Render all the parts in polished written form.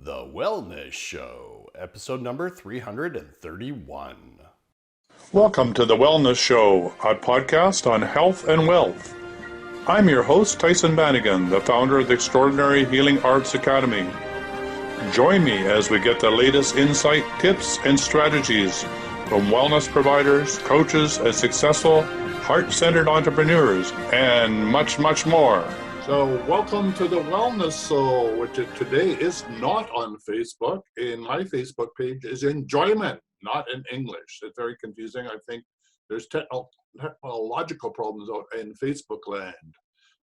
The Wellness Show, episode number 331. Welcome to The Wellness Show, a podcast on health and wealth. I'm your host, Tyson Bannigan, the founder of the Extraordinary Healing Arts Academy. Join me as we get the latest insight, tips, and strategies from wellness providers, coaches, and successful heart-centered entrepreneurs, and much, much more. So welcome to The Wellness Show, which today is not on Facebook. And my Facebook page is Enjoyment, not in English. It's very confusing. I think there's technological problems out in Facebook land.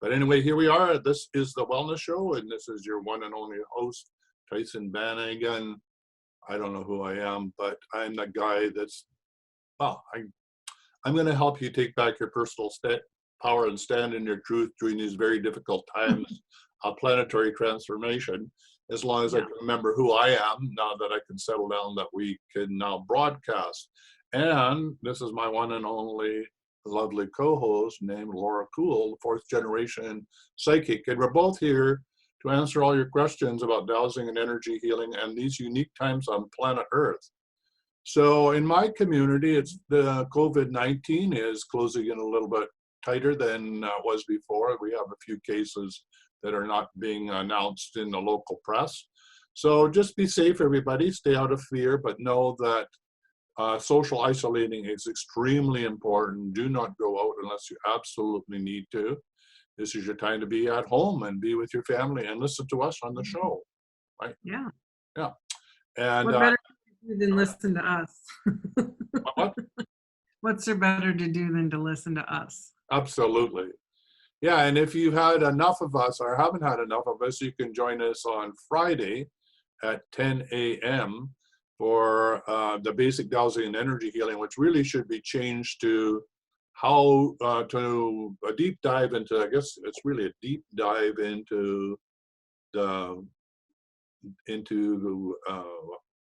But anyway, here we are. This is The Wellness Show, and this is your one and only host, Tyson Bannigan. I don't know who I am, but I'm the guy that's, I'm going to help you take back your personal power and stand in your truth during these very difficult times of planetary transformation, as long as I can remember who I am, now that I can settle down, that we can now broadcast. And this is my one and only lovely co-host named Laura Cool, fourth generation psychic. And we're both here to answer all your questions about dowsing and energy healing and these unique times on planet Earth. So in my community, it's the COVID-19 is closing in a little bit tighter than it was before. We have a few cases that are not being announced in the local press. So just be safe, everybody. Stay out of fear, but know that social isolating is extremely important. Do not go out unless you absolutely need to. This is your time to be at home and be with your family and listen to us on the show, right? Yeah. Yeah. And what better to do than listen to us? What? What's there better to do than to listen to us? Absolutely. Yeah, and if you've had enough of us or haven't had enough of us, you can join us on Friday at 10 a.m. for the basic dowsing and energy healing, which really should be changed to how to a deep dive into, I guess it's really a deep dive into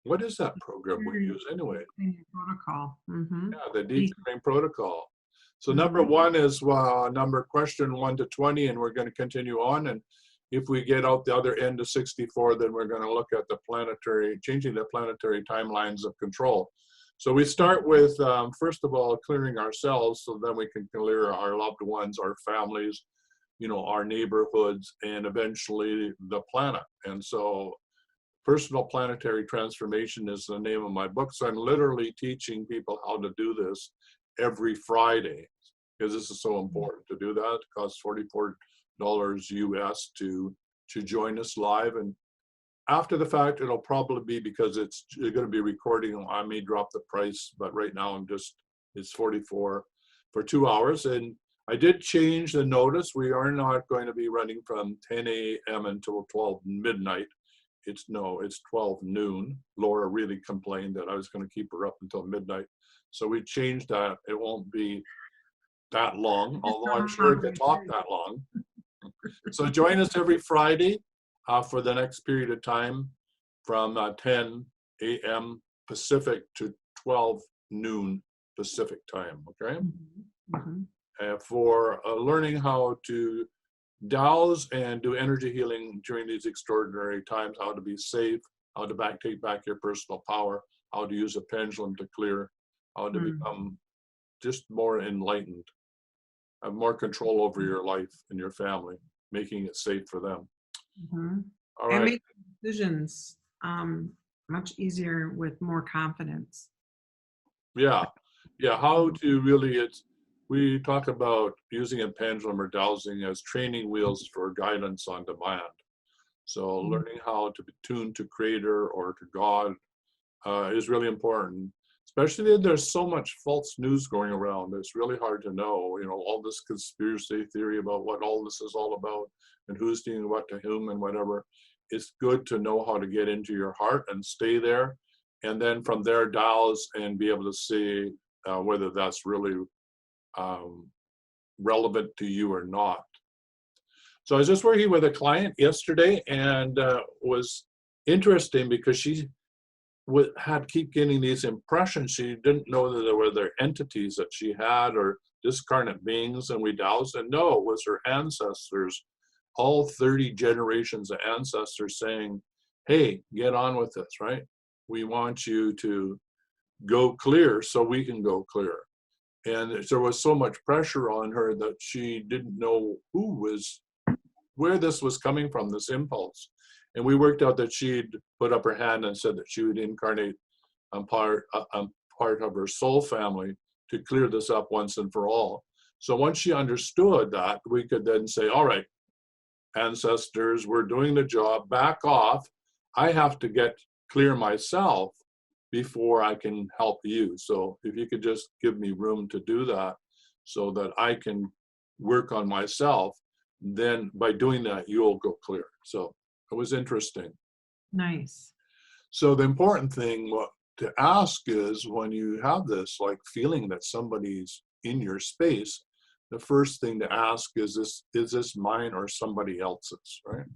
what is that program we use anyway? Protocol. Mm-hmm. Yeah, the deep clearing protocol. So number one is question 1 to 20, and we're going to continue on. And if we get out the other end of 64, then we're going to look at changing the planetary timelines of control. So we start with, first of all, clearing ourselves, so then we can clear our loved ones, our families, our neighborhoods, and eventually the planet. And so Personal Planetary Transformation is the name of my book. So I'm literally teaching people how to do this every Friday, because this is so important to do that. It costs $44 US to join us live. And after the fact, it'll probably be, because you're going to be recording, I may drop the price, but right now it's $44 for 2 hours. And I did change the notice. We are not going to be running from 10 a.m. until 12 midnight. It's 12 noon. Laura really complained that I was going to keep her up until midnight. So we changed that. It won't be that long, although I'm sure it can talk that long. So join us every Friday for the next period of time from 10 a.m. Pacific to 12 noon Pacific time, okay? Mm-hmm. For learning how to douse and do energy healing during these extraordinary times, how to be safe, how to take back your personal power, how to use a pendulum to clear, how to become just more enlightened, have more control over your life and your family, making it safe for them. Mm-hmm. All right. And make decisions much easier with more confidence. Yeah. How to really, we talk about using a pendulum or dowsing as training wheels for guidance on demand. So learning how to be tuned to Creator or to God is really important. Especially there's so much false news going around. It's really hard to know, all this conspiracy theory about what all this is all about and who's doing what to whom and whatever. It's good to know how to get into your heart and stay there. And then from there, douse and be able to see whether that's really relevant to you or not. So I was just working with a client yesterday, and was interesting because she keep getting these impressions. She didn't know that there were other entities that she had or discarnate beings, and we doused, and no, it was her ancestors, all 30 generations of ancestors saying, hey, get on with this, right? We want you to go clear so we can go clear. And there was so much pressure on her that she didn't know where this was coming from, this impulse. And we worked out that she'd put up her hand and said that she would incarnate part of her soul family to clear this up once and for all. So once she understood that, we could then say, all right, ancestors, we're doing the job, back off. I have to get clear myself before I can help you. So if you could just give me room to do that so that I can work on myself, then by doing that, you'll go clear. So it was interesting. Nice. So the important thing to ask is, when you have this like feeling that somebody's in your space, the first thing to ask is this mine or somebody else's, right?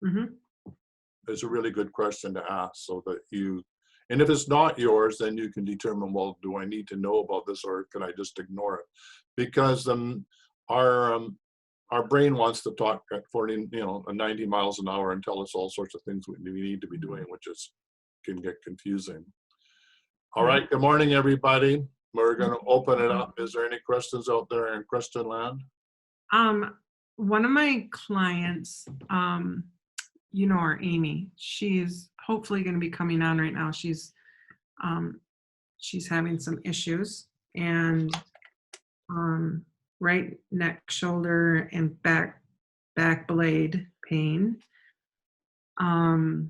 Mm-hmm. It's a really good question to ask, so that and if it's not yours, then you can determine, well, do I need to know about this, or can I just ignore it? Because our brain wants to talk at 40, 90 miles an hour and tell us all sorts of things we need to be doing, which can get confusing. All right, good morning, everybody. We're going to open it up. Is there any questions out there in question land? One of my clients, you know her, Amy, she's hopefully going to be coming on right now. She's having some issues, and right neck, shoulder, and back blade pain. You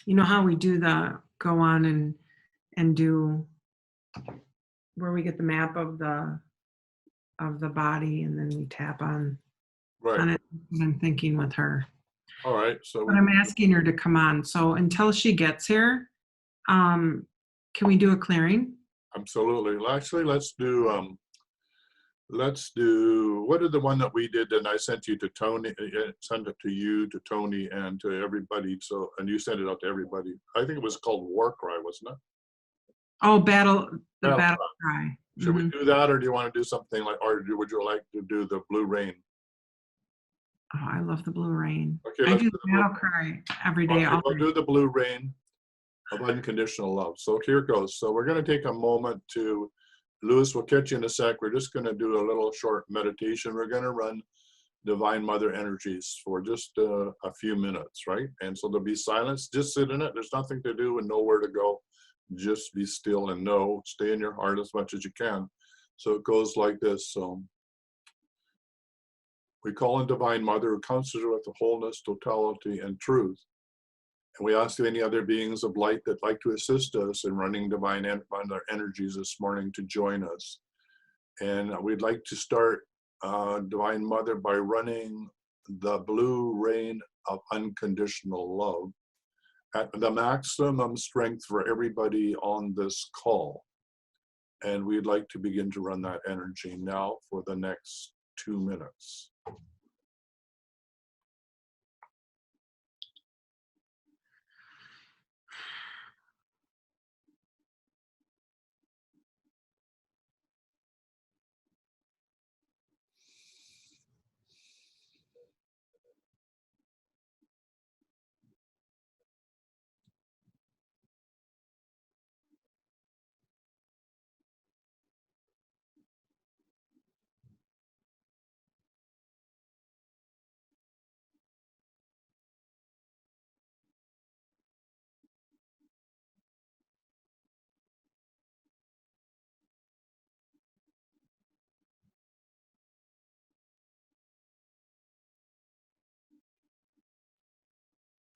know how we do go on and do where we get the map of the body, and then we tap on Right. it. I'm thinking with her. All right. So But I'm asking her to come on. So until she gets here, can we do a clearing? absolutely. Actually, let's do what did the one that we did, and I sent you to Tony, send it to you, to Tony, and to everybody. So, and you sent it out to everybody. I think it was called War Cry, wasn't it? Oh, battle Battle cry. Should we do that, or do you want to do something like, or would you like to do the Blue Rain? Oh, I love the Blue Rain. Okay, I let's do do the battle cry every day. okay, we'll do the Blue Rain of unconditional love. So here goes. So we're going to take a moment to, Louis, we'll catch you in a sec. We're just going to do a little short meditation. We're going to run Divine Mother energies for just a few minutes, right? And so there'll be silence. Just sit in it. There's nothing to do and nowhere to go. Just be still and know. Stay in your heart as much as you can. So it goes like this. So we call in Divine Mother, who comes to us with the wholeness, totality, and truth. And we ask any other beings of light that like to assist us in running Divine Mother energies this morning to join us. And we'd like to start Divine Mother by running the Blue Rain of unconditional love at the maximum strength for everybody on this call. And we'd like to begin to run that energy now for the next 2 minutes.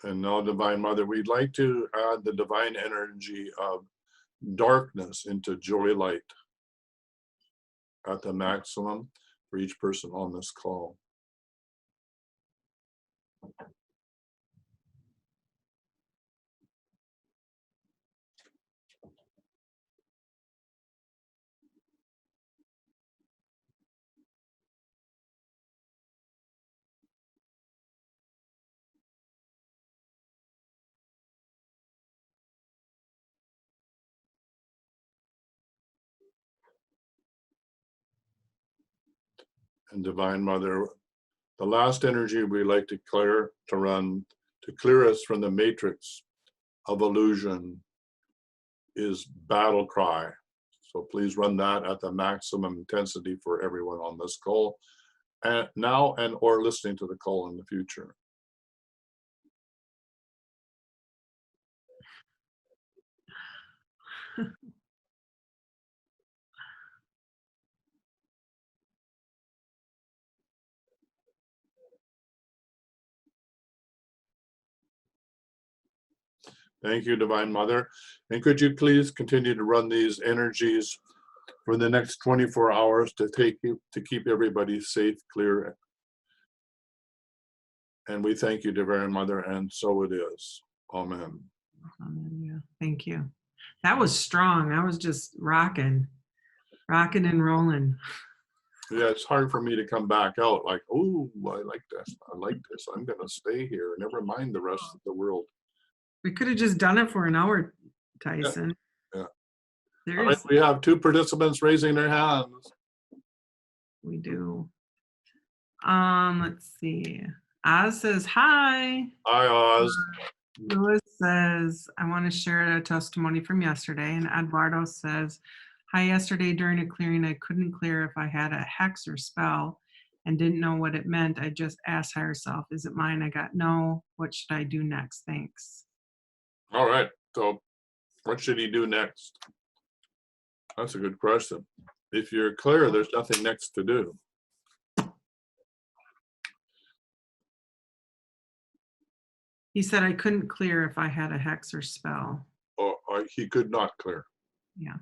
And now, Divine Mother, we'd like to add the divine energy of darkness into joy light at the maximum for each person on this call. And Divine Mother, the last energy we like to clear to run to clear us from the matrix of illusion is battle cry. So please run that at the maximum intensity for everyone on this call and now and or listening to the call in the future. Thank you, Divine Mother. And could you please continue to run these energies for the next 24 hours to keep everybody safe, clear. And we thank you, Divine Mother, and so it is. Amen. Amen. Yeah. Thank you. That was strong. I was just rocking and rolling. Yeah, it's hard for me to come back out like, oh, I like this. I like this. I'm going to stay here. Never mind the rest of the world. We could have just done it for an hour, Tyson. Yeah. There's, All right, we have 2 participants raising their hands. we do. Let's see. Oz says hi. Hi, Oz. Louis says, I want to share a testimony from yesterday. And Eduardo says, hi, yesterday during a clearing, I couldn't clear if I had a hex or spell and didn't know what it meant. I just asked higher self, is it mine? I got no. What should I do next? Thanks. All right. So what should he do next? That's a good question. If you're clear, there's nothing next to do. He said I couldn't clear if I had a hex or spell. Or he could not clear. Yeah.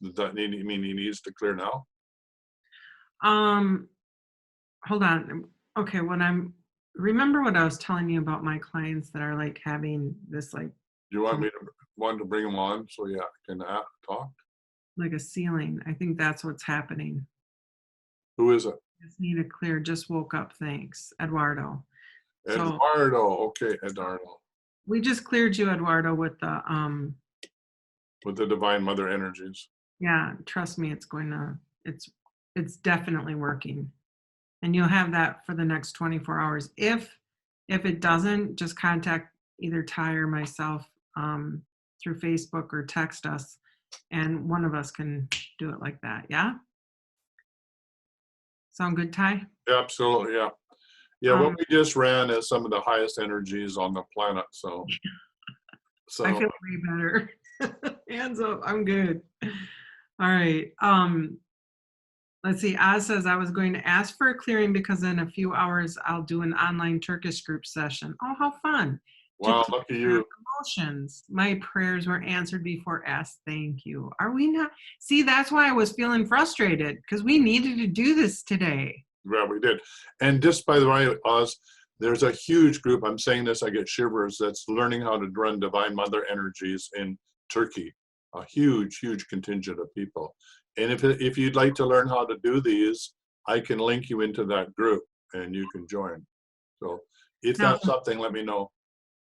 Does that mean he needs to clear now? Hold on. Okay, remember what I was telling you about my clients that are like having this like You want me to bring him on so yeah, can talk? like a ceiling. I think that's what's happening. Who is it? Just need to clear. Just woke up. Thanks, Eduardo. Eduardo. Okay, Eduardo. We just cleared you, Eduardo, with the With the Divine Mother energies. yeah, trust me, it's definitely working. And you'll have that for the next 24 hours. If it doesn't, just contact either Ty or myself through Facebook or text us, and one of us can do it like that. Yeah? Sound good, Ty? Absolutely, yeah. Yeah, what we just ran is some of the highest energies on the planet. So I feel way better. Hands up, I'm good. All right. Let's see. Oz says I was going to ask for a clearing because in a few hours I'll do an online Turkish group session. Oh, how fun! Wow, lucky you. Emotions. My prayers were answered before asked. Thank you. Are we not? See, that's why I was feeling frustrated because we needed to do this today. Yeah, we did. And just by the way, Oz, there's a huge group. I'm saying this, I get shivers. That's learning how to run Divine Mother energies in Turkey. A huge, huge contingent of people. And if you'd like to learn how to do these, I can link you into that group and you can join. So if that's something, let me know.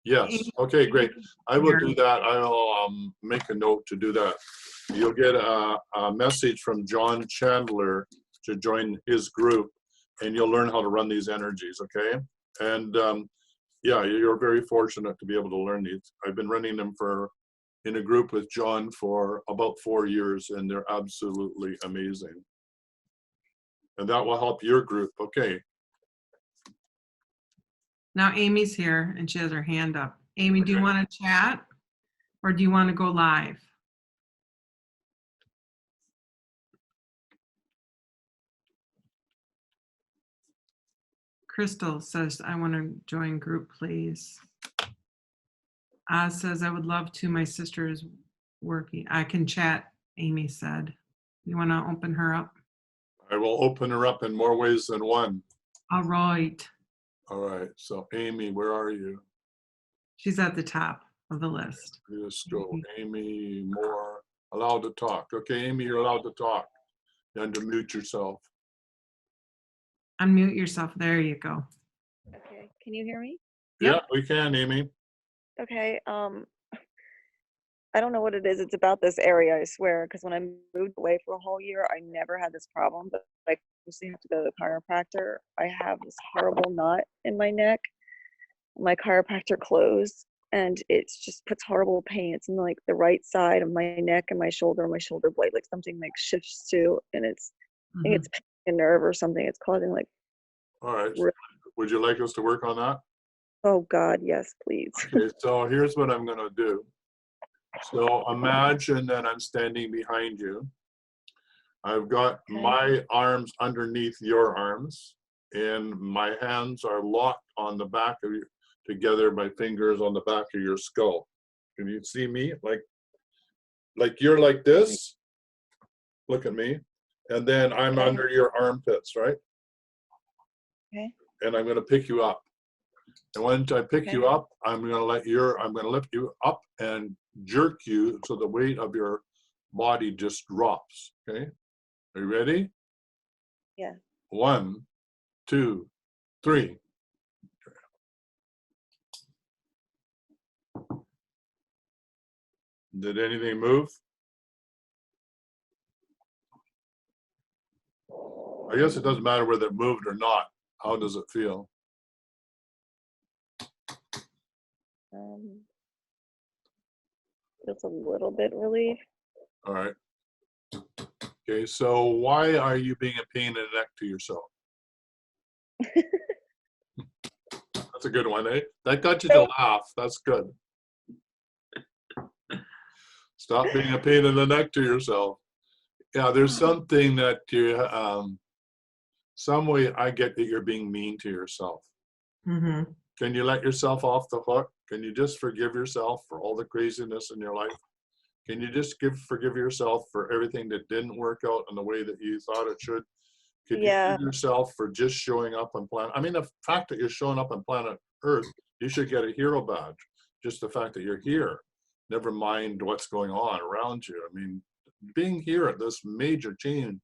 Yes. Okay, great. I will do that. I'll make a note to do that. You'll get a message from John Chandler to join his group, and you'll learn how to run these energies, okay? And yeah, you're very fortunate to be able to learn these. I've been running them in a group with John for about 4 years, and they're absolutely amazing. And that will help your group, okay? Now Amy's here and she has her hand up. Amy, do you want to chat or do you want to go live? Crystal says, I want to join group, please. Oz says, I would love to. My sister is working. I can chat, Amy said. You want to open her up? I will open her up in more ways than one. All right. All right, so Amy, where are you? She's at the top of the list. Just go, Amy, more, allowed to talk. Okay, Amy, you're allowed to talk. You have to mute yourself. Unmute yourself. There you go. Okay, can you hear me? Yep. Yeah, we can, Amy. Okay, I don't know what it is. It's about this area, I swear, because when I moved away for a whole year, I never had this problem, but I usually have to go to the chiropractor. I have this horrible knot in my neck, my chiropractor closed, and it's just puts horrible pain. It's in like the right side of my neck and my shoulder blade, like something like shifts to, and I think Mhm. it's a nerve or something. It's causing like, All right. re- Would you like us to work on that? oh God, yes, please. Okay, so here's what I'm gonna do. So imagine that I'm standing behind you. I've got Okay. my arms underneath your arms, and my hands are locked on the back of you, together, my fingers on the back of your skull. Can you see me? Like you're like this. Look at me. And then I'm Okay. under your armpits, right? Okay. And I'm gonna pick you up. And once I pick Okay. you up, I'm gonna lift you up and jerk you so the weight of your body just drops. Okay? Are you ready? Yeah. 1, 2, 3. Did anything move? I guess it doesn't matter whether it moved or not. How does it feel? Feels a little bit relief. All right. Okay, so why are you being a pain in the neck to yourself? That's a good one, eh? That got you to laugh. That's good. Stop being a pain in the neck to yourself. Yeah, there's something that you, some way I get that you're being mean to yourself. Mhm. Can you let yourself off the hook? Can you just forgive yourself for all the craziness in your life? Can you just forgive yourself for everything that didn't work out in the way that you thought it should? Could you Yeah. forgive yourself for just showing up on planet? I mean, the fact that you're showing up on planet Earth, you should get a hero badge. Just the fact that you're here, never mind what's going on around you. I mean, being here at this major change,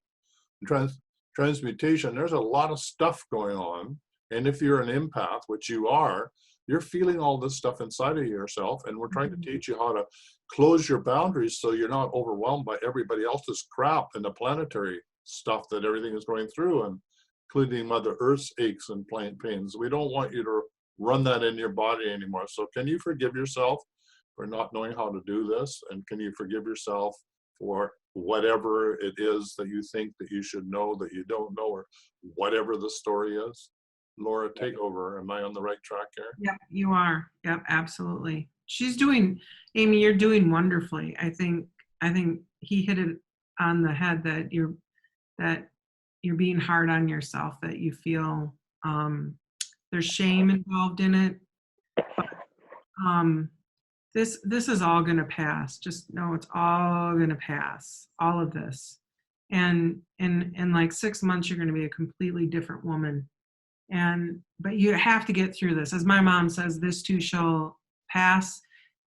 transmutation, there's a lot of stuff going on. And if you're an empath, which you are, you're feeling all this stuff inside of yourself. And we're trying to teach you how to close your boundaries so you're not overwhelmed by everybody else's crap and the planetary stuff that everything is going through, and including Mother Earth's aches and pains. We don't want you to run that in your body anymore. So can you forgive yourself for not knowing how to do this? And can you forgive yourself for whatever it is that you think that you should know that you don't know, or whatever the story is? Laura, take over. Am I on the right track here? Yep, you are. Yep, absolutely. Amy, you're doing wonderfully. I think he hit it on the head that you're being hard on yourself, that you feel there's shame involved in it. But this is all going to pass. Just know it's all going to pass. All of this, and in like 6 months, you're going to be a completely different woman. But you have to get through this. As my mom says, this too shall pass.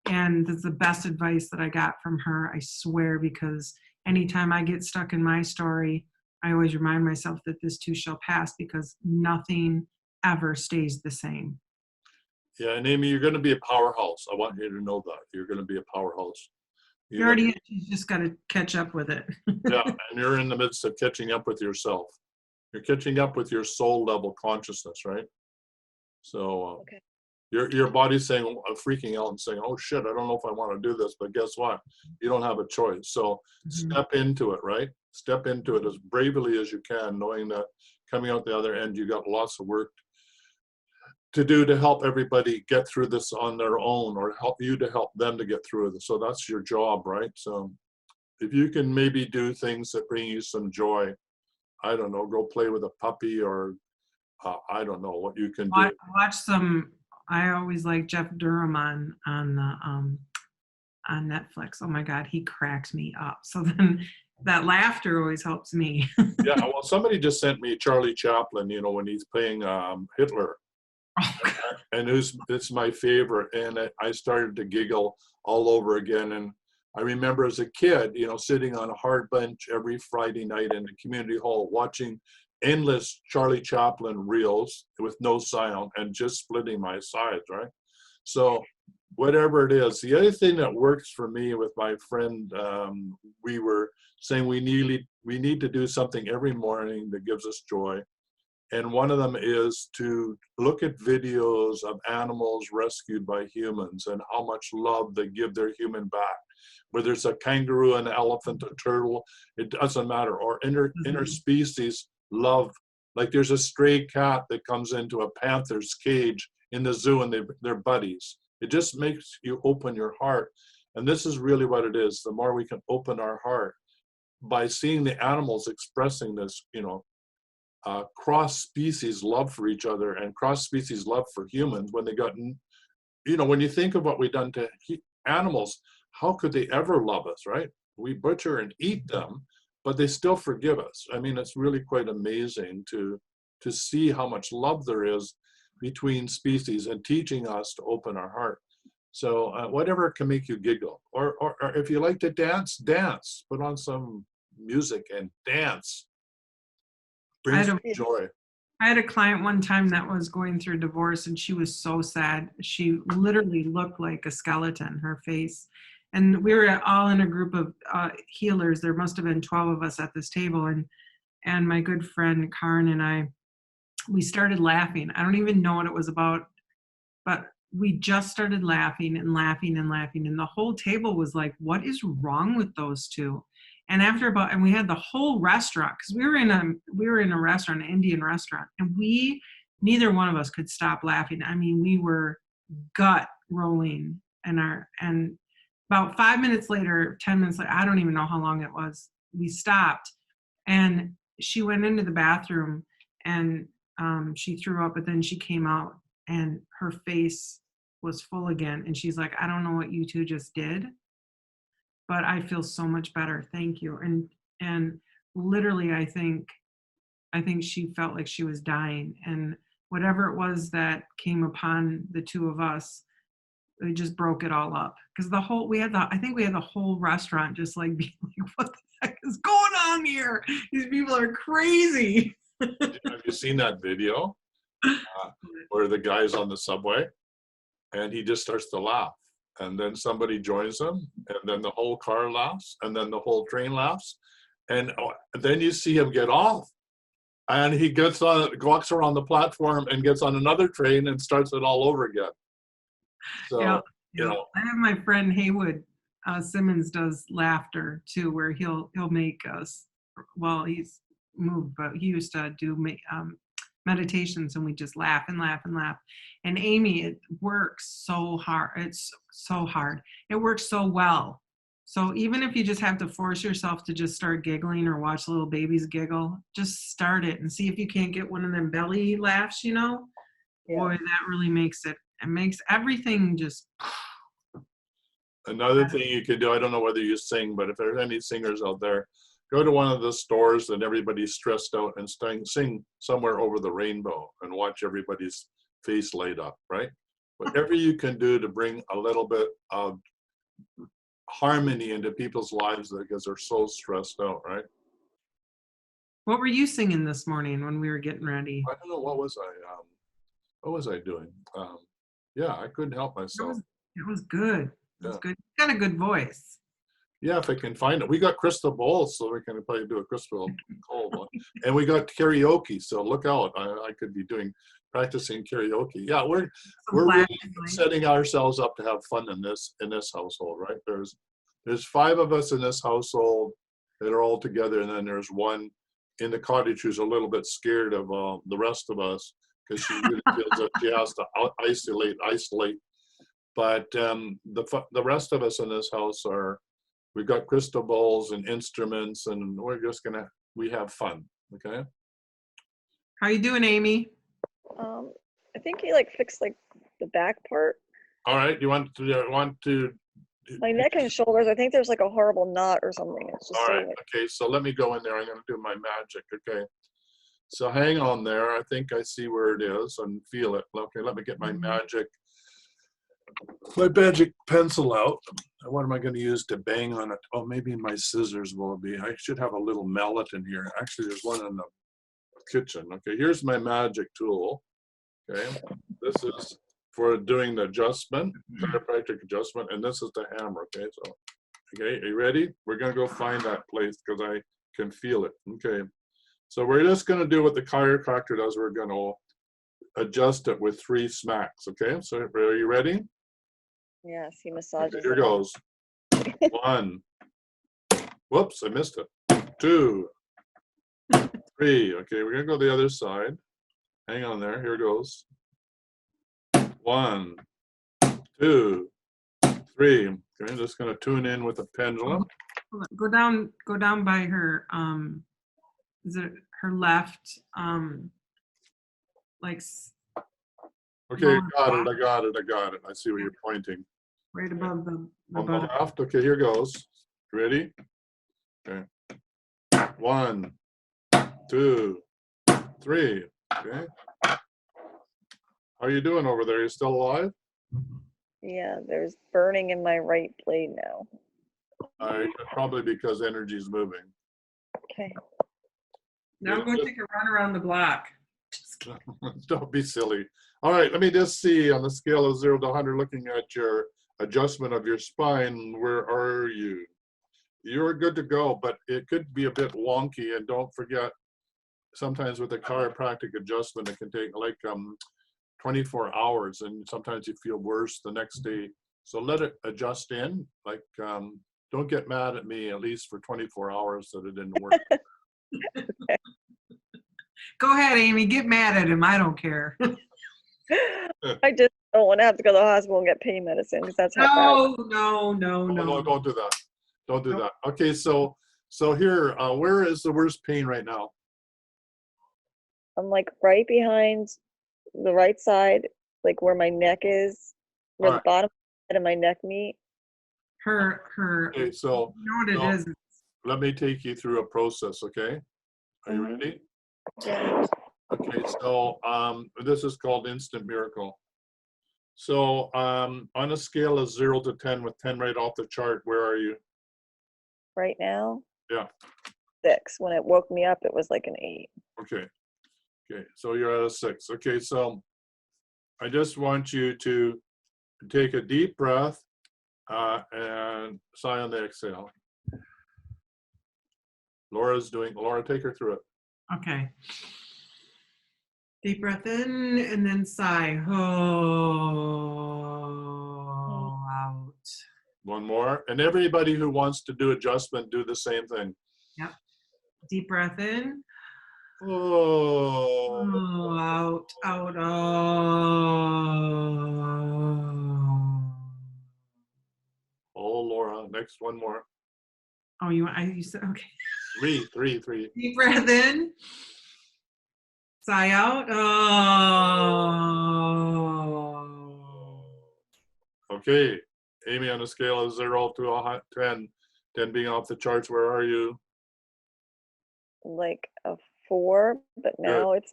And that's the best advice that I got from her, I swear, because anytime I get stuck in my story, I always remind myself that this too shall pass, because nothing ever stays the same. Yeah, and Amy, you're going to be a powerhouse. I want you to know that. You're going to be a powerhouse. You already, you just got to catch up with it. Yeah, and you're in the midst of catching up with yourself. You're catching up with your soul level consciousness, right? So Okay. your body's saying, freaking out and saying, oh shit, I don't know if I want to do this, but guess what? You don't have a choice. So step into it, right? Step into it as bravely as you can, knowing that coming out the other end, you got lots of work to do to help everybody get through this on their own, or help you to help them to get through it. So that's your job, right? So if you can maybe do things that bring you some joy, I don't know, go play with a puppy, or I don't know what you can do. Watch some. I always like Jeff Durham on Netflix. Oh my God, he cracks me up. So then that laughter always helps me. Yeah, well, somebody just sent me Charlie Chaplin, you know, when he's playing Hitler. And it's my favorite. And I started to giggle all over again. And I remember as a kid, you know, sitting on a hard bench every Friday night in the community hall, watching endless Charlie Chaplin reels with no sound and just splitting my sides, right? So whatever it is, the other thing that works for me with my friend, we were saying we need to do something every morning that gives us joy. And one of them is to look at videos of animals rescued by humans and how much love they give their human back. Whether it's a kangaroo, an elephant, a turtle, it doesn't matter. Or interspecies love. Like there's a stray cat that comes into a panther's cage in the zoo and they're buddies. It just makes you open your heart. And this is really what it is. The more we can open our heart by seeing the animals expressing this, cross-species love for each other and cross-species love for humans when they got, when you think of what we've done to animals, how could they ever love us, right? We butcher and eat them, but they still forgive us. I mean, it's really quite amazing to see how much love there is between species and teaching us to open our heart. So whatever can make you giggle, or if you like to dance, dance. Put on some music and dance. Brings me joy. I had a client one time that was going through divorce, and she was so sad. She literally looked like a skeleton, her face. And we were all in a group of healers. There must have been 12 of us at this table. And my good friend Karen and I, we started laughing. I don't even know what it was about, but we just started laughing and laughing and laughing. And the whole table was like, what is wrong with those two? And and we had the whole restaurant, because we were in a restaurant, an Indian restaurant, and neither one of us could stop laughing. I mean, we were gut rolling, and about 5 minutes later, 10 minutes later, I don't even know how long it was, we stopped, and she went into the bathroom and she threw up, but then she came out and her face was full again. And she's like, I don't know what you two just did, but I feel so much better. Thank you. And literally, I think she felt like she was dying, and whatever it was that came upon the two of us, it just broke it all up. Because I think we had the whole restaurant just like being like, what the heck is going on here? These people are crazy. Have you seen that video where the guy's on the subway and he just starts to laugh, and then somebody joins him, and then the whole car laughs, and then the whole train laughs, and then you see him get off, and he walks around the platform and gets on another train and starts it all over again. So, I have my friend Haywood Simmons does laughter too, where he'll make us, well, he's moved, but he used to do meditations, and we just laugh and laugh and laugh. And Amy, it works so hard. It's so hard. It works so well. So even if you just have to force yourself to just start giggling or watch little babies giggle, just start it and see if you can't get one of them belly laughs, Yeah. Boy, that really makes it makes everything just. Another thing you could do, I don't know whether you sing, but if there's any singers out there, go to one of the stores that everybody's stressed out and sing Somewhere Over the Rainbow and watch everybody's face light up, right? Whatever you can do to bring a little bit of harmony into people's lives because they're so stressed out, right? What were you singing this morning when we were getting ready? I don't know, what was I doing? Yeah, I couldn't help myself. It was good. It was Yeah. good. You got a good voice. Yeah, if I can find it. We got crystal bowls, so we can probably do a crystal bowl one. And we got karaoke, so look out. I could be practicing karaoke. Yeah, we're really setting ourselves up to have fun in this household, right? There's 5 of us in this household that are all together, and then there's one in the cottage who's a little bit scared of the rest of us because she really feels that she has to isolate. But the rest of us in this house we've got crystal bowls and instruments, and we have fun, okay? How you doing, Amy? I think he fixed the back part. All right, you want to My neck and shoulders, I think there's a horrible knot or something. It's just all so right, okay, so let me go in there. I'm gonna do my magic, okay? So hang on there. I think I see where it is and feel it. Okay, let me get my magic pencil out. What am I going to use to bang on it? Oh, maybe my scissors will be. I should have a little mallet in here. Actually, there's one in the kitchen. Okay, here's my magic tool. Okay, this is for doing the adjustment, chiropractic adjustment, and this is the hammer. Okay, so, okay, are you ready? We're going to go find that place because I can feel it. Okay, So we're just going to do what the chiropractor does. We're going to adjust it with 3 smacks. Okay, so are you ready? Yes, he Okay, massages here it. goes. 1. Whoops, I missed it. 2. 3. Okay, we're going to go the other side. Hang on there. Here goes. 1, 2, 3. Okay, I'm just going to tune in with the pendulum. Hold on. Go down by her, is it her left, like Okay, lower got it. back, I got it. I see where you're pointing. right above the On the buttock. left. Okay, here goes. Ready? Okay. 1, 2, 3. Okay. How are you doing over there? You still alive? Yeah, there's burning in my right blade now. Probably because energy is moving. Okay. Now go take a run around the block. Don't be silly. All right, let me just see on the scale of 0 to 100, looking at your adjustment of your spine. Where are you? You're good to go, but it could be a bit wonky. And don't forget, sometimes with a chiropractic adjustment, it can take like 24 hours, and sometimes you feel worse the next day. So let it adjust in. Like, don't get mad at me, at least for 24 hours that it didn't work. Go ahead, Amy, get mad at him. I don't care. I just don't want to have to go to the hospital and get pain medicine because that's how bad. No, No, don't do that. Don't do Nope. that. Okay, so here, where is the worst pain right now? I'm like right behind the right side, like where my neck is, where All the right. bottom side of my neck meet. Her, Okay, so you know what it is. let me take you through a process, okay? Are you Mhm. ready? Yeah. Okay, so this is called Instant Miracle. So on a scale of 0 to 10, with 10 right off the chart, where are you? Right now, Yeah. 6. When it woke me up, it was like an 8. Okay. Okay, so you're at a 6. Okay, so I just want you to take a deep breath and sigh on the exhale. Laura, take her through it. Okay. Deep breath in and then sigh. Oh, out. One more. And everybody who wants to do adjustment, do the same thing. Yep. Deep breath in. Oh. Oh, out, out, oh. Oh, Laura. Next one more. Oh, you said, okay. 3. Deep breath in. Sigh out. Oh. Okay. Amy, on a scale of 0 to 10, 10 being off the charts, where are you? Like a 4, but now it's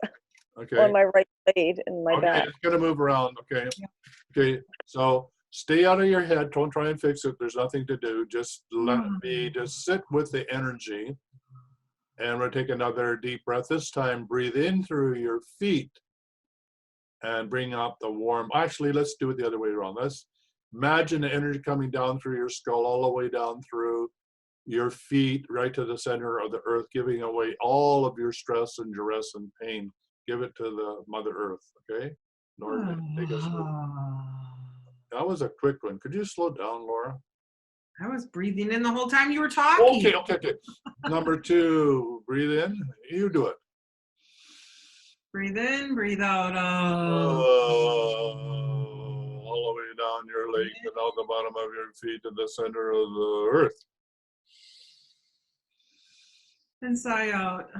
Okay. on my right blade in my Okay, back. it's gonna move around. Okay. Yep. Okay. So stay out of your head. Don't try and fix it. There's nothing to do. Just let me just sit with the energy. And we'll take another deep breath. This time, breathe in through your feet and bring up the warm. Actually, let's do it the other way around. Let's imagine the energy coming down through your skull, all the way down through your feet, right to the center of the earth, giving away all of your stress and duress and pain. Give it to the Mother Earth, okay? Laura, take us through. That was a quick one. Could you slow down, Laura? I was breathing in the whole time you were talking. Okay. Number 2, breathe in. You do it. Breathe in, breathe out. All the way down your legs and out the bottom of your feet to the center of the earth. And sigh out.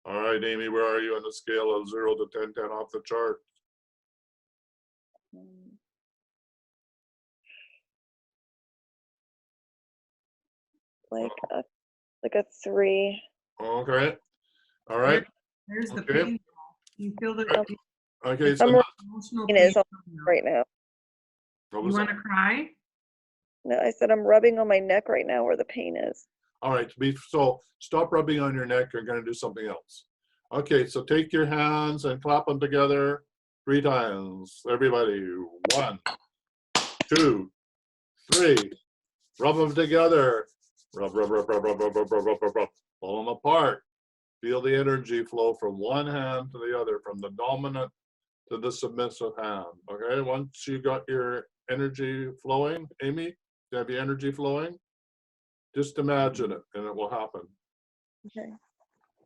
All right, Amy, where are you on the scale of 0 to 10, 10 off the chart? Like a 3. Okay. All right. There's the Okay. pain. You feel the Okay. So emotional It pain is right now. what You was want that? to cry? No, I said I'm rubbing on my neck right now where the pain is. All right. So stop rubbing on your neck. You're going to do something else. Okay. So take your hands and clap them together 3 times. Everybody. 1, 2, 3. Rub them together. Rub, rub, rub, rub, rub, rub, rub, rub, rub, rub, rub. Pull them apart. Feel the energy flow from one hand to the other, from the dominant to the submissive hand. Okay, once you got your energy flowing, Amy, do you have your energy flowing? Just imagine it and it will happen. Okay.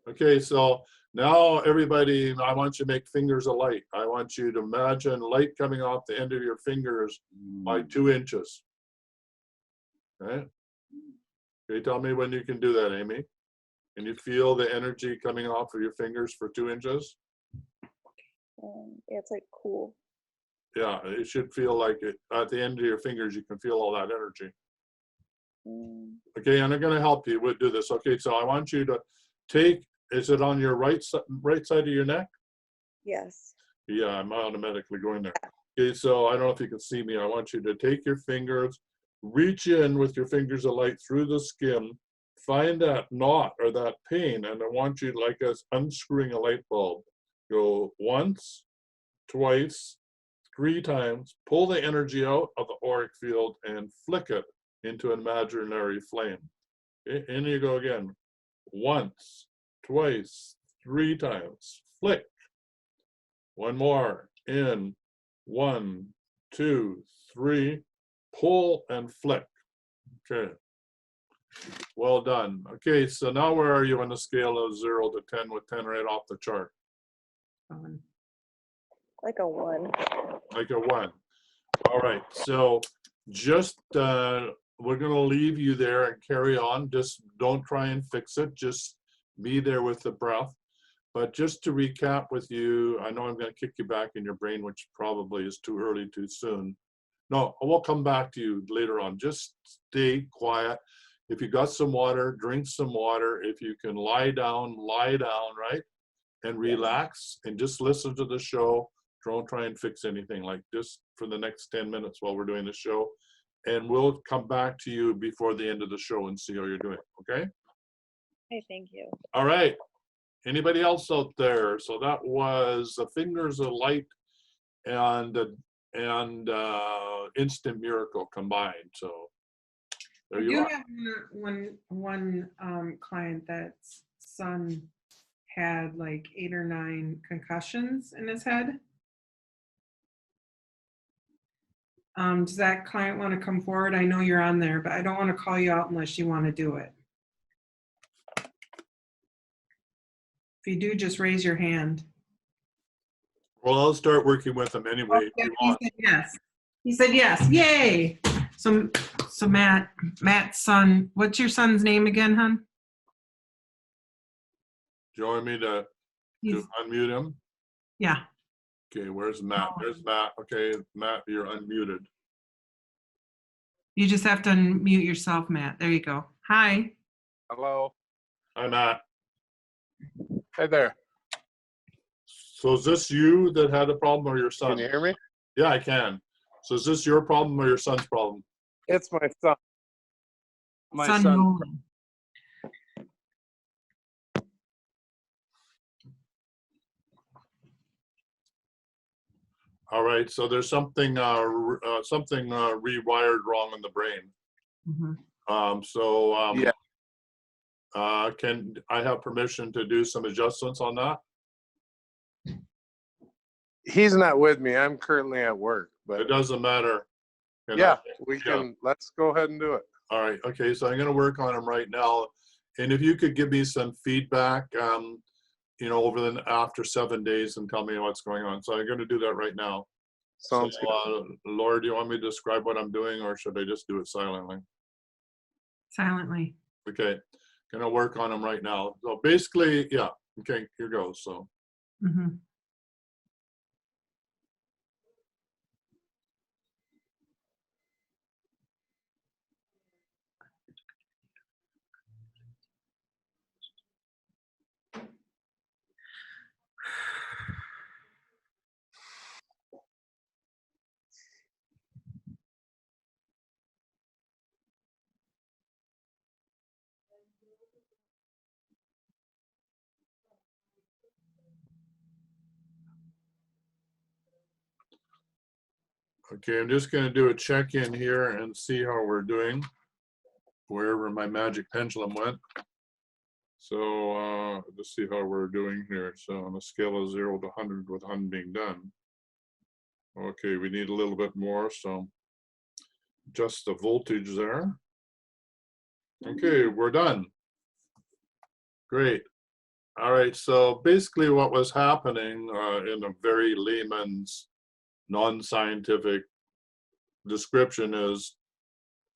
Okay, so now everybody, I want you to make fingers of light. I want you to imagine light coming off the end of your fingers by 2 inches. Okay. Okay, tell me when you can do that, Amy. Can you feel the energy coming off of your fingers for 2 inches? Yeah, it's like cool. Yeah, it should feel like it at the end of your fingers. You can feel all that energy. Okay, and I'm going to help you with do this. Okay, so I want you to take. Is it on your right side of your neck? Yes. Yeah, I'm automatically going there. Okay, so I don't know if you can see me. I want you to take your fingers, reach in with your fingers of light through the skin, find that knot or that pain, and I want you, like us unscrewing a light bulb. Go once, twice, 3 times, pull the energy out of the auric field and flick it into an imaginary flame. Okay, in you go again. Once, twice, 3 times, flick. One more, in, 1, 2, 3, pull and flick. Okay, well done. Okay, so now where are you on the scale of 0 to 10 with 10 right off the chart? Like a 1. Like a 1. All right, so just we're going to leave you there and carry on. Just don't try and fix it. Just be there with the breath. But just to recap with you, I know I'm going to kick you back in your brain, which probably is too early, too soon. No, I will come back to you later on. Just stay quiet. If you got some water, drink some water. If you can lie down, right? And relax and just listen to the show. Don't try and fix anything, like just for the next 10 minutes while we're doing the show. And we'll come back to you before the end of the show and see how you're doing, okay? Hey, thank you. All right. Anybody else out there? So that was the Fingers of Light and Instant Miracle combined. So there I you do are. have one client that's son had like 8 or 9 concussions in his head. Does that client want to come forward? I know you're on there, but I don't want to call you out unless you want to do it. If you do, just raise your hand. Well, I'll start working with them anyway. If you He want. said yes. He said yes. Yay! So Matt's son. What's your son's name again, hon? Do you want me to unmute him? Yeah. Okay, where's Matt? There's Matt. Okay, Matt, you're unmuted. You just have to unmute yourself, Matt. There you go. Hi. Hello. Hi, Matt. Hey there. So is this you that had a problem or your son? Can you hear me? Yeah, I can. So is this your problem or your son's problem? It's my son. My son. Nolan. All right, so there's something rewired wrong in the brain. Mhm. Yeah. Can I have permission to do some adjustments on that? He's not with me. I'm currently at work, It but doesn't matter. yeah, we can. Let's go ahead and do it. All right, okay, so I'm going to work on him right now. And if you could give me some feedback, over after 7 days and tell me what's going on. So I'm going to do that right now. Sounds So, Laura, do you want me to describe what I'm doing or should I just do it silently? Silently. Okay, going to work on him right now. So basically, yeah, okay, here goes. So. Mhm. Okay, I'm just gonna do a check-in here and see how we're doing, wherever my magic pendulum went. So let's see how we're doing here. So on a scale of 0 to 100, with 100 being done. Okay, we need a little bit more, so just the voltage there. Okay, we're done. Great. All right, so basically what was happening in a very layman's, non-scientific description is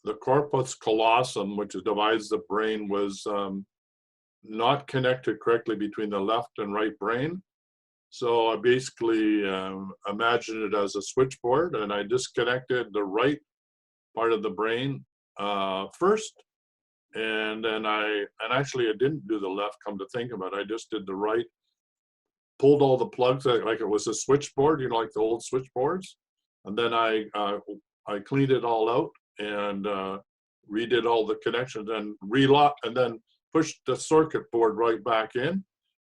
the corpus callosum, which divides the brain, was not connected correctly between the left and right brain. So I basically imagined it as a switchboard, and I disconnected the right part of the brain first, and then actually I didn't do the left, come to think of it. I just did the right, pulled all the plugs like it was a switchboard, you know, like the old switchboards, and then I cleaned it all out and redid all the connections and relocked, and then pushed the circuit board right back in.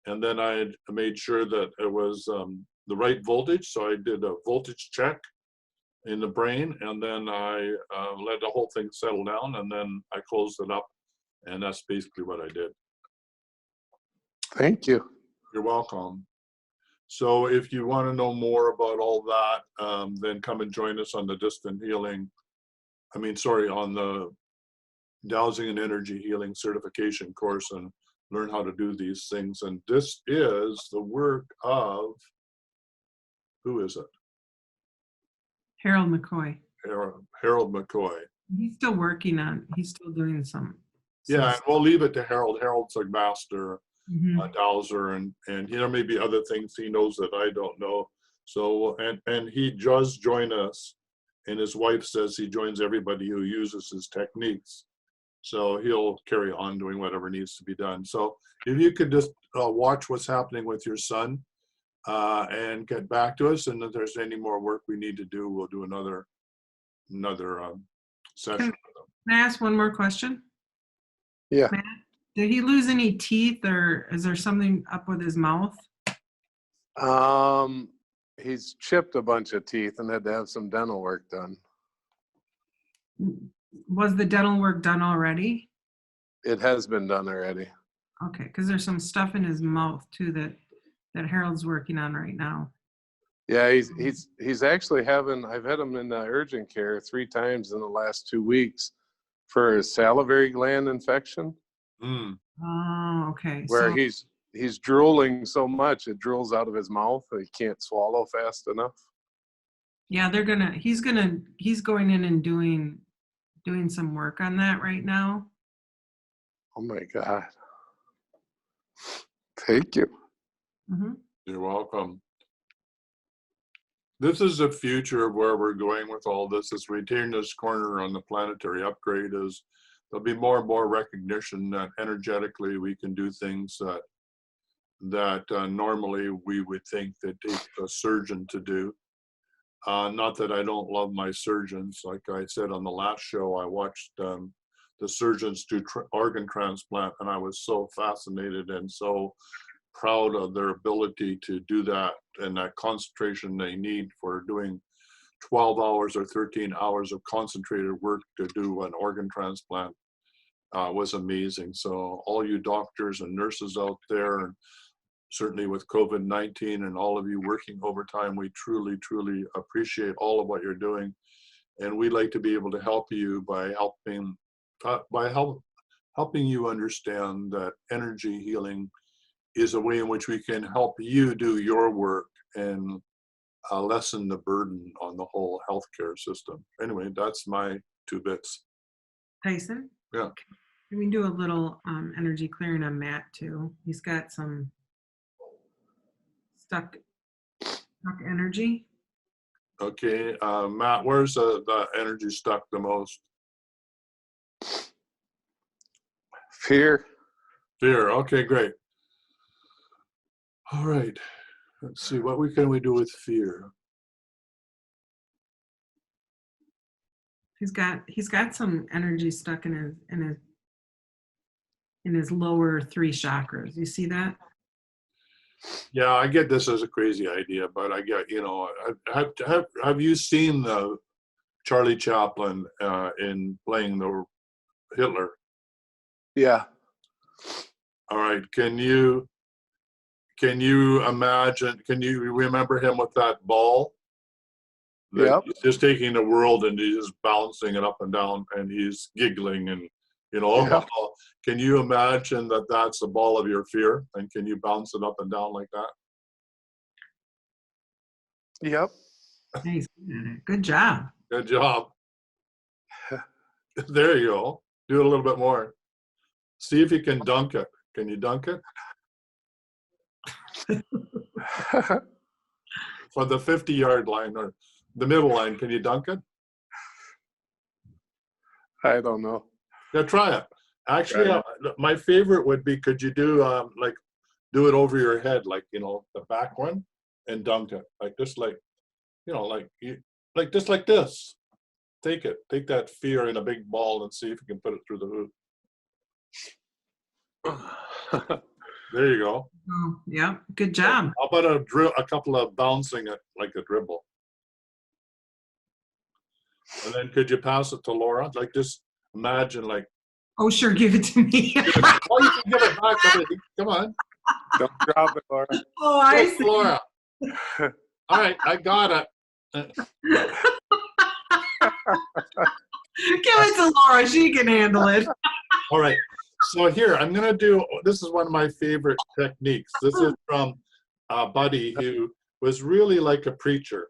And then I made sure that it was the right voltage. So I did a voltage check in the brain, and then I let the whole thing settle down, and then I closed it up. And that's basically what I did. Thank you. You're welcome. So if you want to know more about all that, then come and join us on the distant healing. On the dowsing and energy healing certification course, and learn how to do these things. And this is the work of, who is it? Harold McCoy. Harold McCoy. He's still working on, he's still doing some. Yeah, and we'll leave it to Harold. Harold's a master Mhm. dowser, and there may be other things he knows that I don't know. So, and he does join us, and his wife says he joins everybody who uses his techniques. So he'll carry on doing whatever needs to be done. So if you could just watch what's happening with your son and get back to us, and if there's any more work we need to do, we'll do another session. Can I ask one more question? Yeah. Matt, did he lose any teeth, or is there something up with his mouth? He's chipped a bunch of teeth and had to have some dental work done. Was the dental work done already? It has been done already. Okay, because there's some stuff in his mouth too that Harold's working on right now. Yeah, he's actually having, I've had him in urgent care 3 times in the last 2 weeks for a salivary gland infection. Mm. Oh, okay. Where So, he's drooling so much it drools out of his mouth. He can't swallow fast enough. yeah, he's going in and doing some work on that right now. Oh my God. Thank you. Mm-hmm. You're welcome. This is the future of where we're going with all this. As we turn this corner on the planetary upgrade, is there'll be more and more recognition that energetically we can do things that normally we would think that takes a surgeon to do. Not that I don't love my surgeons. Like I said on the last show, I watched the surgeons do organ transplant, and I was so fascinated and so proud of their ability to do that, and that concentration they need for doing 12 hours or 13 hours of concentrated work to do an organ transplant was amazing. So all you doctors and nurses out there, and certainly with COVID-19 and all of you working overtime, we truly, truly appreciate all of what you're doing. And we'd like to be able to help you by helping you understand that energy healing is a way in which we can help you do your work and lessen the burden on the whole healthcare system. Anyway, that's my 2 bits. Tyson? Yeah. Can we do a little energy clearing on Matt too? He's got some stuck energy. Okay, Matt, where's the energy stuck the most? Fear. Fear. Okay, great. All right. Let's see, what can we do with fear? He's got some energy stuck in his lower 3 chakras. You see that? Yeah, I get this as a crazy idea, but I get, have you seen the Charlie Chaplin in playing the Hitler? Yeah. All right. Can you imagine, can you remember him with that ball? That Yep. he's just taking the world and he's just bouncing it up and down and he's giggling and, Yep. Can you imagine that that's the ball of your fear? And can you bounce it up and down like that? Yep. Nice. Good job. Good job. There you go. Do it a little bit more. See if you can dunk it. Can you dunk it? For the 50-yard line or the middle line, can you dunk it? I don't know. Yeah, try it. Actually, my favorite would be, could you do do it over your head, like, the back one, and dunk it, just like this. Take that fear in a big ball and see if you can put it through the hoop. There you go. Oh, yeah. Good job. How about a couple of bouncing it like a dribble? And then could you pass it to Laura? Like, just imagine, like. Oh, sure. Give it to me. Oh, you can give it back already. Come on. Don't drop it, Laura. Oh, I Yes, see. Laura. All right, I got it. Give it to Laura. She can handle it. All right. So here, I'm going to do, this is one of my favorite techniques. This is from a buddy who was really like a preacher.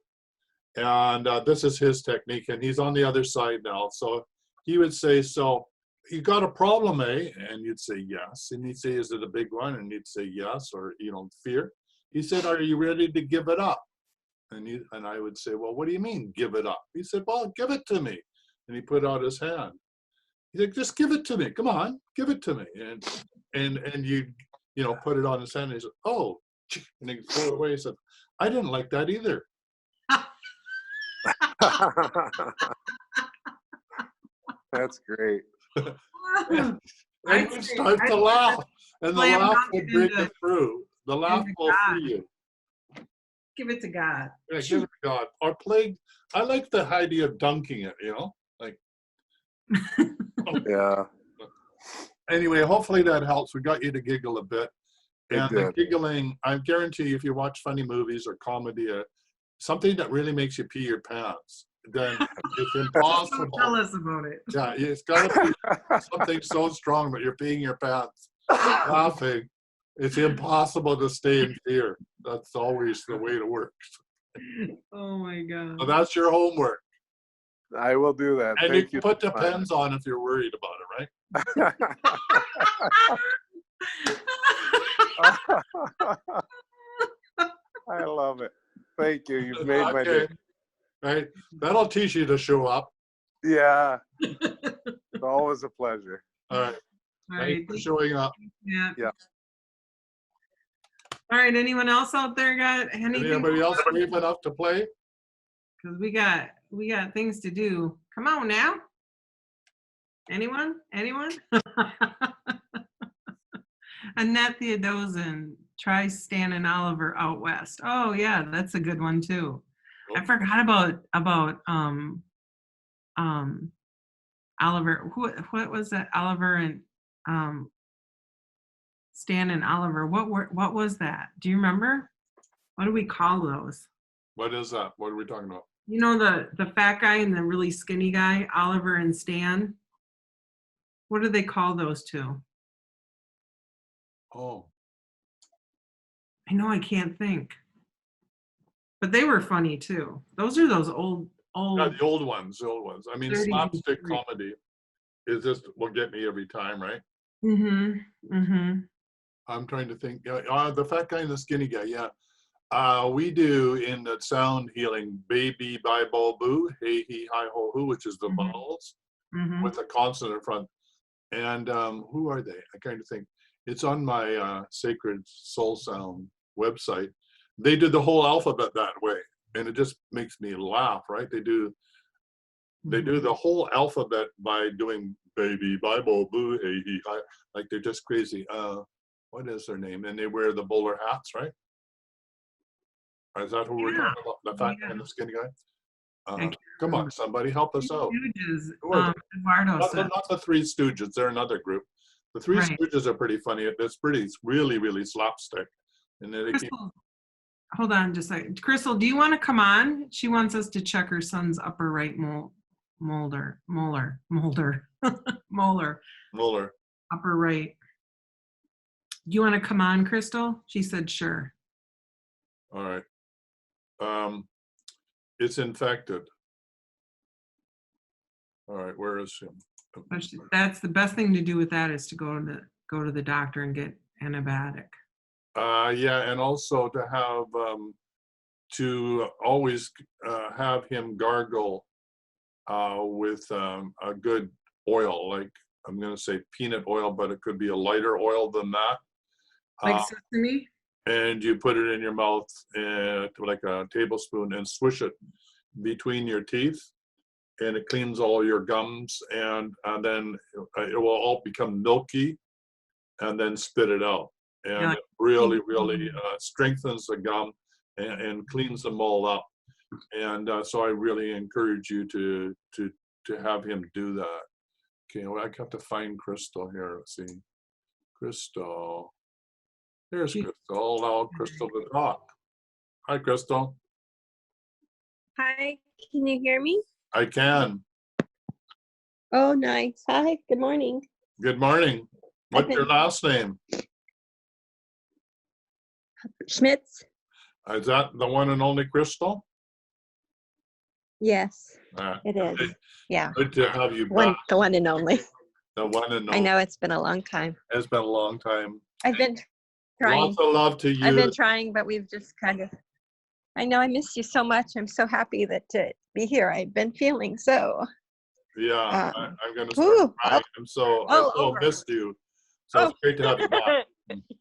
And this is his technique. And he's on the other side now. So he would say, so you got a problem, eh? And you'd say, yes. And he'd say, is it a big one? And you'd say, yes, or, fear. He said, are you ready to give it up? And I would say, well, what do you mean, give it up? He said, well, give it to me. And he put out his hand. He's like, just give it to me. Come on, give it to me. And you put it on his hand. And he said, oh, and he threw it away. He said, I didn't like that either. That's great. And you start to laugh. And the laugh will break it through. The laugh will free you. Give it to God. Yeah, give it to God. Or play. I like the idea of dunking it, like. Yeah. Anyway, hopefully that helps. We got you to giggle a bit. It And the did. giggling, I guarantee you, if you watch funny movies or comedy, something that really makes you pee your pants, then it's So impossible. tell us about it. Yeah, it's got to be something so strong that you're peeing your pants, laughing. It's impossible to stay in fear. That's always the way it works. Oh my God. So that's your homework. I will do that. And Thank you can put the Simon. pens on if you're worried about it, right? I love it. Thank you. You've made my day. Okay. Right? That'll teach you to show up. Yeah. It's always a pleasure. All right. All Thanks right. for showing up. Yeah. Yeah. All right. Anyone else out there got anything? Anybody else brave enough to play? Because we got things to do. Come on now. Anyone? Annette Theodosin, try Stan and Oliver out west. Oh yeah, that's a good one too. I forgot about Oliver. What was that? Oliver and Stan and Oliver. What was that? Do you remember? What do we call those? What is that? What are we talking about? You know, the fat guy and the really skinny guy, Oliver and Stan. What do they call those two? Oh, I know, I can't think. But they were funny too. Those are those old. yeah, the old ones. I mean, 30s and slapstick 40s. comedy is just will get me every time, right? I'm trying to think. The fat guy and the skinny guy, yeah. We do in the sound healing, baby, bye, bo, boo, hey, he, hi, ho, hoo, which is the vowels with a consonant in front. And who are they? I kind of think. It's on my Sacred Soul Sound website. They did the whole alphabet that way. And it just makes me laugh, right? They do the whole alphabet by doing baby, bye, bo, boo, hey, he, hi. Like they're just crazy. what is their name? And they wear the bowler hats, right? Is that who we're Yeah. talking about? The fat guy Yeah. and the skinny guy? can't Come on, remember. somebody help us out. Stooges, Who are Eduardo Not, said, not the Three Stooges, they're another group. The Three right. Stooges are pretty funny. It's really, really slapstick. And then they keep, Crystal, hold on just a second. Crystal, do you want to come on? She wants us to check her son's upper right molar, Mueller. upper right. Do you want to come on, Crystal? She said, sure. All right. It's infected. All right, where is him? That's the best thing to do with that, is to go to the doctor and get antibiotic. Yeah, and also to have to always have him gargle with a good oil, like I'm going to say peanut oil, but it could be a lighter oil than that. Like sesame? And you put it in your mouth like a tablespoon and swish it between your teeth, and it cleans all your gums, and then it will all become milky, and then spit it out. And Yeah. it really, really strengthens the gum and cleans them all up. And so I really encourage you to have him do that. Okay, well, I have to find Crystal here. Let's see. Crystal. Here's Crystal. I'll allow Crystal to talk. Hi, Crystal. Hi, can you hear me? I can. Oh, nice. Hi, good morning. Good morning. What's your last name? Schmitz? Is that the one and only Crystal? Yes, Ah, it is. Yeah, good to have you back. the one and only. The one and I only. know it's been a long time. It's been a long time. I've been trying. Lots of love to I've you. been trying, but we've just kind of. I know I miss you so much. I'm so happy that to be here. I've been feeling so. Yeah, Um, I'm going to start woo, crying. I so over. missed you. So it's great to have you back.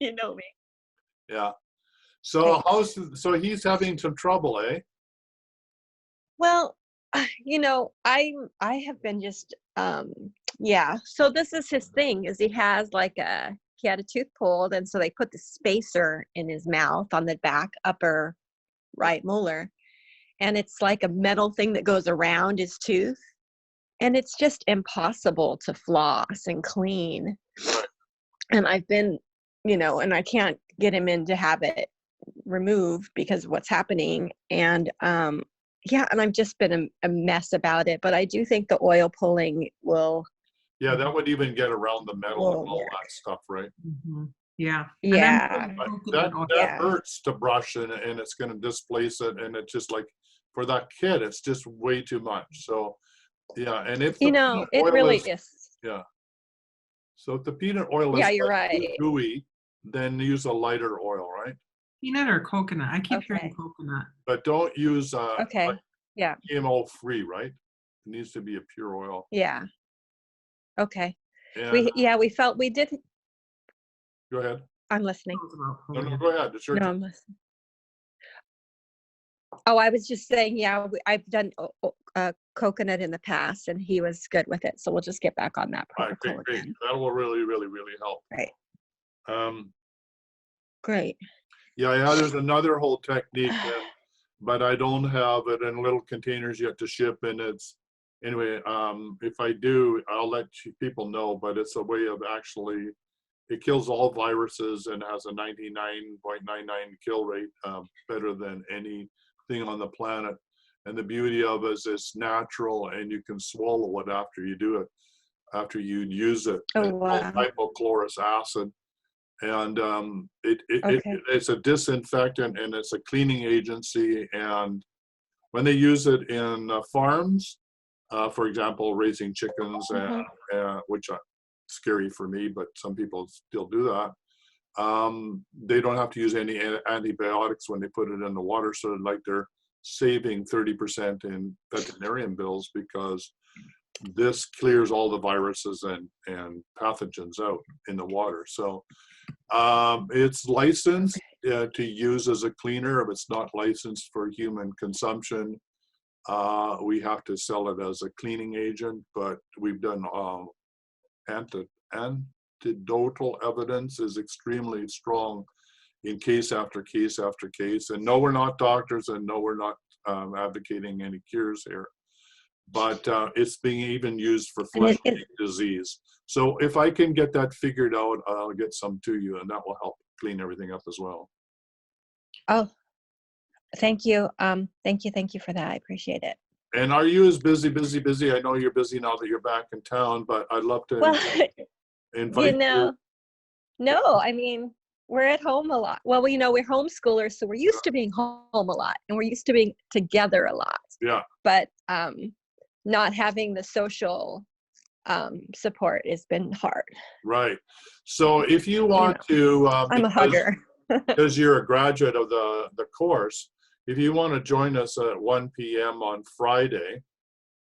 You know me. Yeah. So so he's having some trouble, eh? Well, you know, I have been just yeah. So this is his thing, is he had a tooth pulled, and so they put the spacer in his mouth on the back upper right molar, and it's like a metal thing that goes around his tooth, and it's just impossible to floss and clean. Right. And I've been, you know, and I can't get him in to have it removed because of what's happening. And yeah, and I've just been a mess about it, but I do think the oil pulling will. Yeah, that would even get around the metal and all work. that stuff, right? Mhm. Yeah. Yeah. But Coconut oil. that Yeah. hurts to brush, and it's going to displace it, and it's just like, for that kid, it's just way too much. So yeah, and if the You know, peanut it oil really is, is. yeah. So if the peanut oil is Yeah, you're like too right. gooey, then use a lighter oil, right? Peanut or coconut? I keep Okay. hearing coconut. But don't use Okay. like Yeah. GMO free, right? It needs to be a pure oil. Yeah. Okay. And We felt we did. go ahead. I'm listening. No, go ahead. It's your No, turn. I'm listening. Oh, I was just saying, yeah, I've done coconut in the past, and he was good with it. So we'll just get back on that All right, protocol great. again. That will really, really, really help. Right. Um, Great. yeah, there's another whole technique, but I don't have it in little containers yet to ship. And it's, anyway, if I do, I'll let people know, but it's a way of actually, it kills all viruses and has a 99.99 kill rate, better than anything on the planet. And the beauty of it is it's natural, and you can swallow it after you do it, after you use it. Oh, It's called wow. hypochlorous acid. And Okay. it's a disinfectant, and it's a cleaning agency. And when they use it in farms, for example, raising chickens, which are scary for me, but some people still do that. They don't have to use any antibiotics when they put it in the water, so like they're saving 30% in veterinarian bills, because this clears all the viruses and pathogens out in the water. So it's licensed to use as a cleaner. If it's not licensed for human consumption, we have to sell it as a cleaning agent. But we've done anecdotal evidence is extremely strong in case after case after case. And no, we're not doctors, and no, we're not advocating any cures here. But it's being even used for flesh disease. So if I can get that figured out, I'll get some to you, and that will help clean everything up as well. Oh, thank you. Thank you for that. I appreciate it. And are you as busy? I know you're busy now that you're back in town, but I'd love to Well, invite you. No, I mean, we're at home a lot. Well, we're homeschoolers, so we're used to being home a lot, and we're used to being together a lot. Yeah. But not having the social support has been hard. Right. So if you want to, I'm a hugger. because you're a graduate of the course, if you want to join us at 1 p.m. on Friday,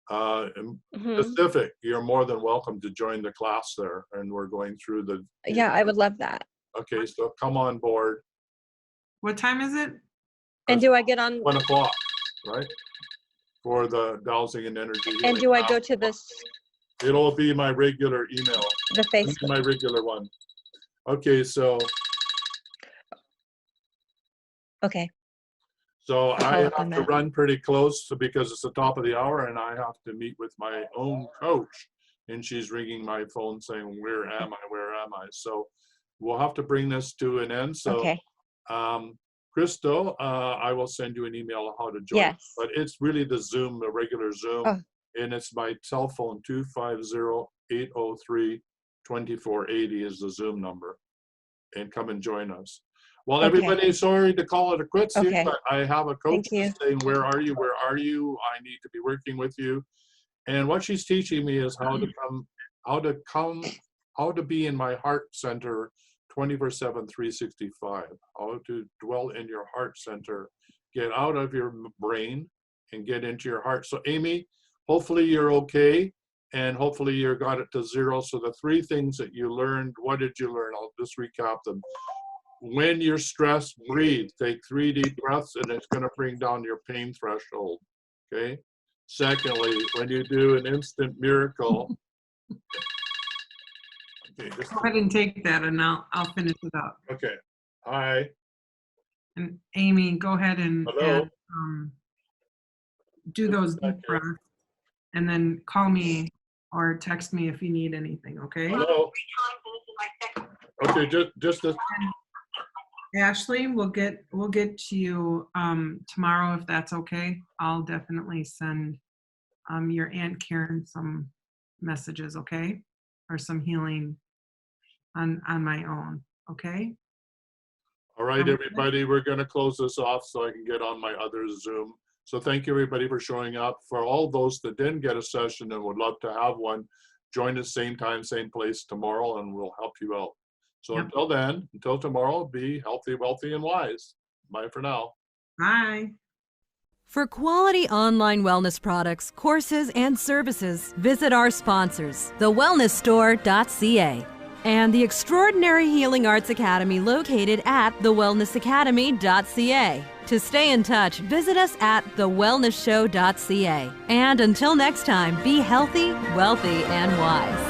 Pacific, you're more than welcome to join the class there. And we're going through the. Yeah, I would love that. Okay, so come on board. What time is it? And do I get on? 1 o'clock, right? For the dowsing and energy. And healing do I class. go to this? It'll be my regular email. The Facebook. My regular one. Okay, so. Okay. So I follow up have on to that. run pretty close because it's the top of the hour, and I have to meet with my own coach, and she's ringing my phone saying, "Where am I? Where am I?" So we'll have to bring this to an end. So, Okay. Crystal, I will send you an email on how to join. Yes. But it's really the Zoom, the regular Zoom, Oh. and it's my cell phone 250-803-2480 is the Zoom number, and come and join us. Well, Okay. everybody, sorry to call it a quits here, Okay. but I have a coach Thank you. saying, "Where are you? Where are you? I need to be working with you." And what she's teaching me is how to be in my heart center 24/7, 365. How to dwell in your heart center, get out of your brain and get into your heart. So, Amy, hopefully you're okay, and hopefully you got it to 0. So the 3 things that you learned, what did you learn? I'll just recap them. When you're stressed, breathe. Take 3 deep breaths, and it's going to bring down your pain threshold. Okay. Secondly, when you do an instant miracle. Okay, Go ahead and take that, and I'll finish it up. okay. Hi. And Amy, go ahead and Hello. do those deep Okay. breaths, and then call me or text me if you need anything. Okay. Hello. Okay, just a, Ashley, we'll get to you tomorrow if that's okay. I'll definitely send your Aunt Karen some messages, okay, or some healing on my own, okay. all right, Okay. everybody, we're going to close this off so I can get on my other Zoom. So thank you, everybody, for showing up. For all those that didn't get a session and would love to have one, join us same time, same place tomorrow, and we'll help you out. So Yep. until then, until tomorrow, be healthy, wealthy, and wise. Bye for now. Bye. For quality online wellness products, courses, and services, visit our sponsors, thewellnessstore.ca and the Extraordinary Healing Arts Academy located at thewellnessacademy.ca. To stay in touch, visit us at thewellnessshow.ca. And until next time, be healthy, wealthy, and wise.